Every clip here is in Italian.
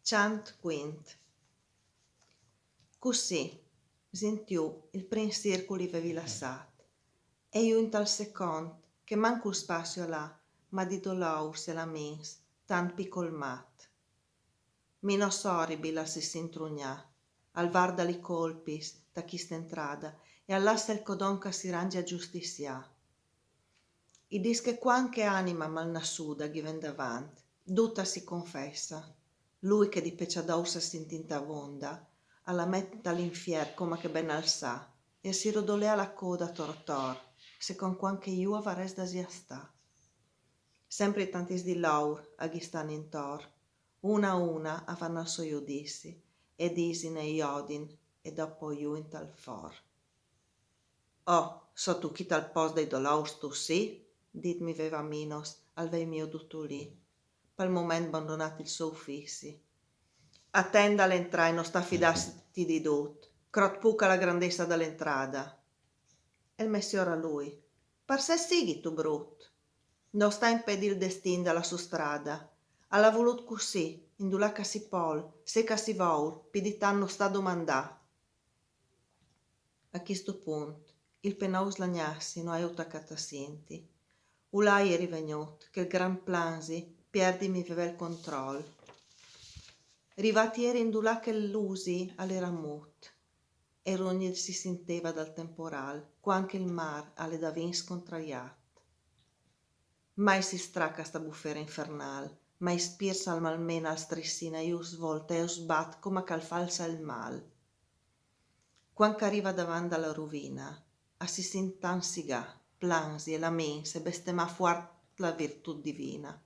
Chant quint. Così, sentiu il prim circoli vevi lassat. E io in tal second, che manco spazio là, ma di dolor se la mins, tan piccol mat. Mino sorribile si s'intrugnà, al var dali colpis, da chi st'entrada, e all'asta il codonca si rangia giustizia. I dis che quanche anima malnassuda ghi ven davant, tutta si confessa. Lui che di pecciadousa s'intinta vonda, alla metta all'infier come che ben alzà, e si rodolea la coda tortor, se con quanche iua vares da sia sta. Sempre tantis di laur a ghi stan intor, una a una avanno al suo giudissi, e disin e iodin, e dopo iu in tal for. Oh, so tu chi tal pos dei dolaurs tu sì? Dit mi veva minos, al vei mio dutto lì, pel moment abbandonati il suo uffici. Attenda l'entrare, non sta fidarsi di dut, crot puca la grandezza dell'entrada. E il messior a lui, per se sighi tu brut, non sta impedì il destin dalla sua strada, alla volut così, indulà che si pol, se che si vol, piditan non sta domandà. A questo punto, il penaus lagnassi non aiuta catasinti. Ulai è rivegnut, che il gran plansi perdi mi aveva il control. Rivatieri indulà che l'usi all'era mut, e ogni si senteva dal temporal, quanche il mar alle da vin scontraiat. Mai si stracca sta bufera infernal, mai spirsa al malmena al strissina ius volta e us bat come cal falsa il mal. Quanche arriva davanti alla rovina, a si sintansiga, plansi e lamense, bestemà fuart la virtù divina.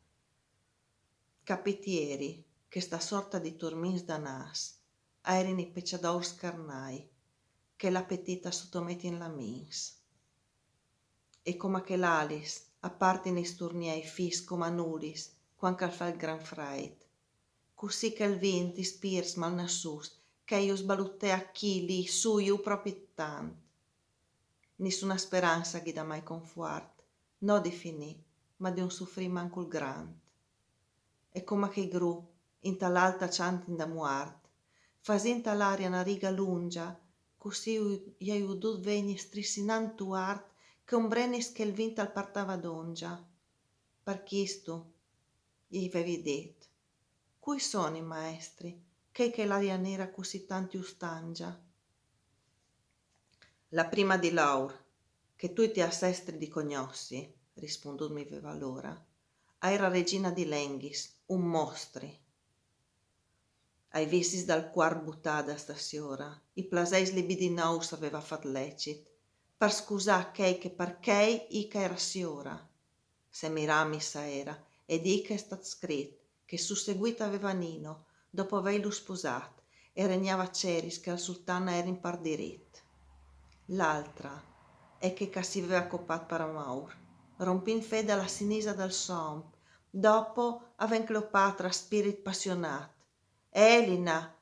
Capitieri, che sta sorta di turmins da nas, aerini pecciadaurs carnai, che l'appetita sottometti in la mins. E come che l'alis, a parte nei sturniei fis come nulis, quanche al fa il gran freit. Così che il vin di spirs malnassus, che io sbalutte a chi lì su io proprio tant. Nessuna speranza che da mai confuart, no di finì, ma di un soffrì manco il grand. E come che gru, in tal'alta ciantin da muart, fasinta l'aria una riga lungia, così io udut vegni strissinant tuart, che un brenis che il vinta al partava dongia. Per chisto, gli avevi detto, cui sono i maestri, che l'aria nera così tanti ustangia? La prima di laur, che tu ti assestri di cognossi, rispondumi aveva l'ora, era regina di Lenghis, un mostri. Ai visis dal cuor buttada stasiora, i plaseis libidinous aveva fat lecit, per scusà che perché ica era siora. Se miramissa era, ed ica è stat scrit, che susseguita aveva Nino, dopo averlo sposat, e regnava Ceris che al sultana era in par dirit. L'altra è che si aveva accoppat per Amaur, rompin fede alla sinisa del somp, dopo aven Cleopatra spirit passionat, Elina,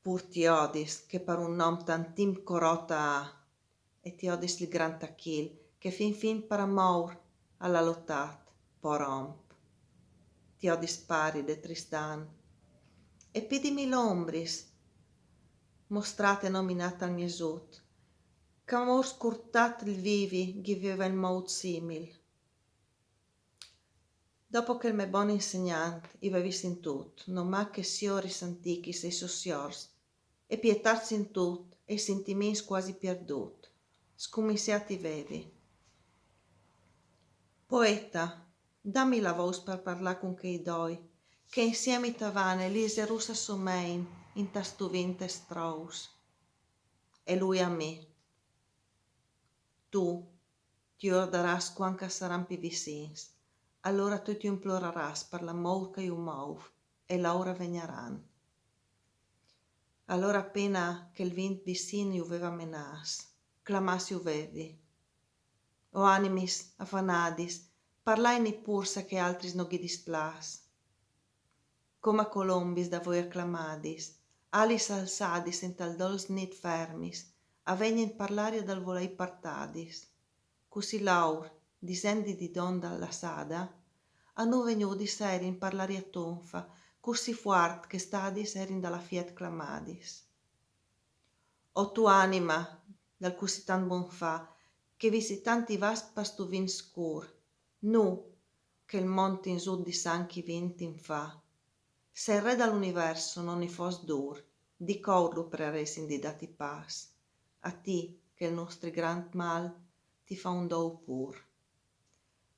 pur Tiodis, che per un nom tantim corota ha, e Tiodis il gran Tachil, che fin per Amaur alla lottat, poromp. Tiodis paride Tristan, e pidimi l'ombris, mostrate nominata al miesut, c'amor scurtat il vivi, ghi viveva il maut simil. Dopo che il me buon insegnant iva vis in tut, non ma che sioris antichis e sossiors, e pietarsi in tut, e sentiments quasi perdut, scumisiati vedi. Poeta, dammi la voce per parlar con che i doi, che insieme tavane lise russa somein, in tastuvinte strauss. E lui a me. Tu ti ordaràs quanca saran pi vicins, allora tu ti imploraràs per l'amor che io mouv, e l'ora vegnaran. Allora appena che il vint vicin io veva menas, clamas io vedi. O animis afanadis, parlaini pur sa che altris no ghi displas. Come colombis da voi acclamadis, alis alzadis in tal dols nit fermis, avegnen parlare dal volei partadis. Così laur, disendi di donda alla sada, a nu vegnu di seri in parlaria tonfa, così forte che stadis erin dalla fiat clamadis. O tu anima, dal così tan buon fa, che visitanti vas pastu vin scur, nu, che il monte in su di sanchi vinti fa. Se il re dall'universo non ne fos dur, di corlo preresin di dati pas, a ti che il nostri grand mal ti fa un dou pur.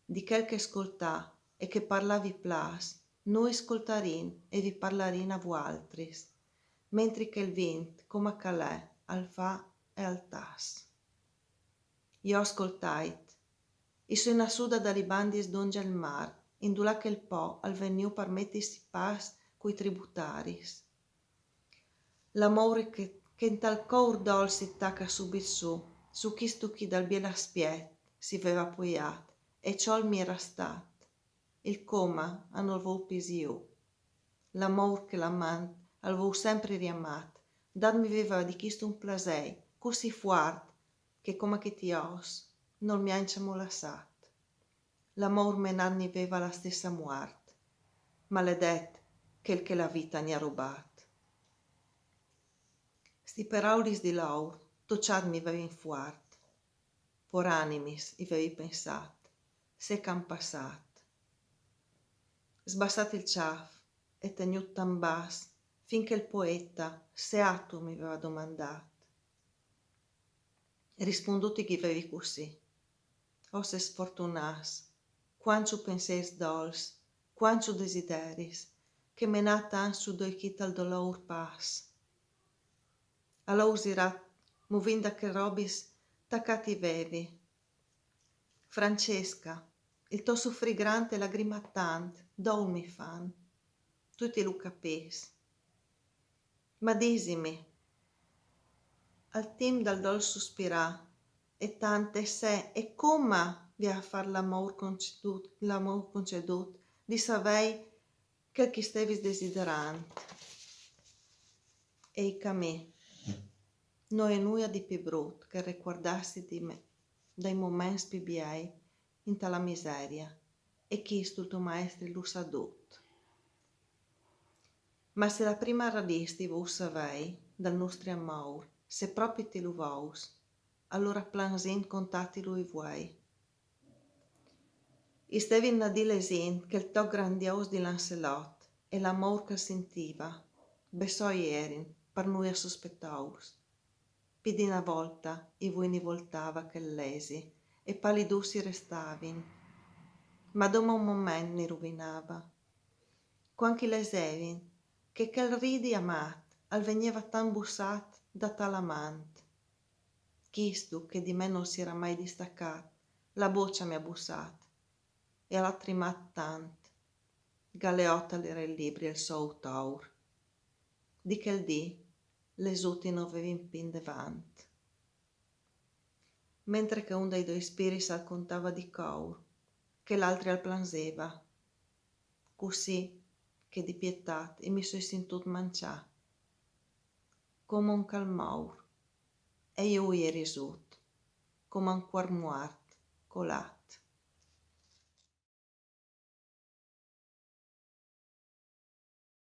Di quel che ascoltà e che parlavi plas, noi ascoltarin e vi parlarin a vualtris, mentre che il vint, come a calè, al fa e al tas. Io ascoltait, i sui nasuda da ribandis donge il mar, indulà che il po al veniu permettis pas coi tributaris. L'amore che in tal cor dol si tacca subit su chi stucchi dal biela spiet si veva appoiat, e ciò mi era stat. Il coma hanno volpis io. L'amor che l'amant al vou sempre riamat, dat mi veva di chist un plasei, così fuart, che come che ti os, non mi anciamo lassat. L'amor me n'anni veva la stessa muart, maledet che la vita ne ha rubat. Sti paraulis di laur, tociat mi vevin fuart, por animis i vevi pensat, se c'han passat. Sbassat il ciaf e tegnut tan bas, finché il poeta, se atto mi aveva domandat. Risponduti chi vevi così, o se sfortunas, quancio penseis dols, quancio desideris, che menata su doi chit al dolor pas. Alla usirat, movinda che robis, taccati vevi. Francesca, il tuo soffrigrante lagrimattant, dol mi fan, tutti lo capis. Ma disimi, al tim dal dol sospirà, e tante se, e come vi a far l'amor concedut, di savei che chi stevis desiderant. E camè, noi e nuia di più brut, che riguardassi di me, dai momenti più biei, in tala miseria, e chisto il tuo maestro lo sadut. Ma se la prima radisti vos savei, dal nostro amor, se proprio te lo vos, allora plansin contatti lui vuoi. Istevi na di lesin che il to grandios di Lancelot e l'amor che sentiva, besoi erin, per noi a sospettaus. Pidi una volta i voi ne voltava che lesi, e palidussi restavin, ma dopo un momento ne rovinava. Quanchi lesevin, che quel ridi amat, al veniva tan bussat da tal amant. Chistu che di me non si era mai distaccat, la boccia mi ha bussat, e ha latrimat tant. Galeotta l'era il libri e il suo taur. Di quel dì l'esuti non vevin pin devant. Mentre che un dei due spiriti al contava di caur, che l'altri al planseva, così che di pietat e mi soi sentut mancià, come un calmaur, e io ieri sut, come un cuor muart, colà.